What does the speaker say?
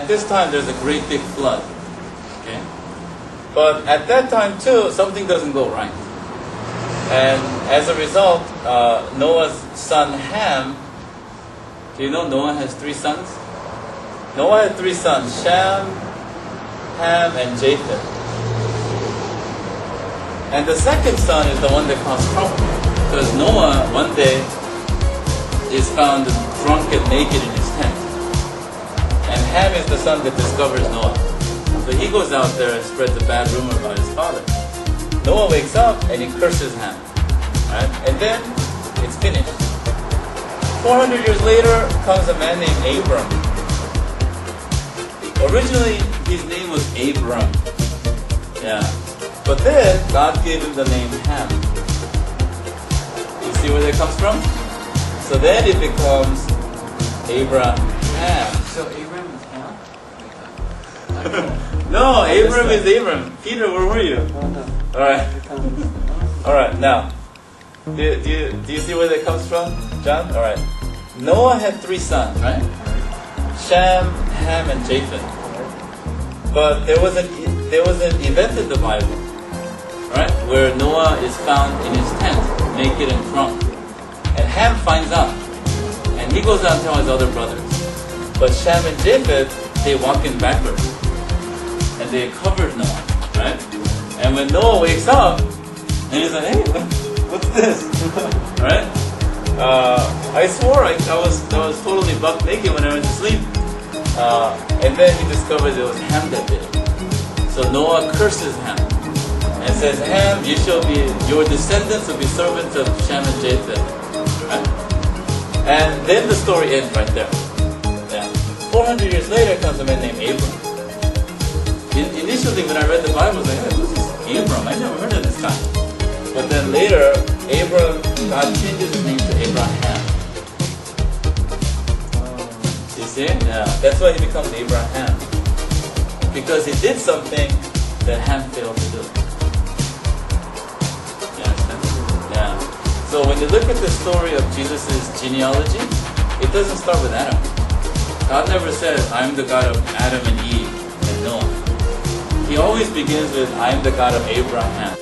at this time there's a great big flood. Okay? But at that time too, something doesn't go right. And as a result, Noah's son Ham, do you know Noah has 3 sons? Noah had 3 sons, Shem, Ham, and Japheth. And the second son is the one that caused trouble. Because Noah, one day, is found drunk and naked in his tent. And Ham is the son that discovers Noah. So he goes out there and spreads a bad rumor about his father. Noah wakes up and he curses Ham. Right? And then it's finished. 400 years later comes a man named Abram. Originally his name was Abram. Yeah. But then God gave him the name Ham. You see where that comes from? So then it becomes Abraham. So Abraham is Ham? No, Abram is Abram. Peter, where were you? Alright. Alright, now. Do you see where that comes from, John? Alright. Noah had 3 sons, right? Shem, Ham, and Japheth. But there was an event in the Bible, right? Where Noah is found in his tent, naked and drunk. And Ham finds out. And he goes out and tells his other brothers. But Shem and Japheth, they walk in backwards. And they covered Noah, right? And when Noah wakes up, and he's like, hey, what's this? Right? I swore I was totally buck naked when I went to sleep. And then he discovers it was Ham that did it. So Noah curses Ham and says, Ham, your descendants will be servants of Shem and Japheth. Right? And then the story ends right there. Yeah. 400 years later comes a man named Abram. Initially when I read the Bible, I was like, hey, who's this Abram? I never heard of this guy. But then later, God changes his name to Abraham. You see? Yeah. That's why he becomes Abraham. Because he did something that Ham failed to do. You understand? Yeah. So when you look at the story of Jesus' genealogy, it doesn't start with Adam. God never says, I'm the God of Adam and Eve and Noah. He always begins with, I'm the God of Abraham.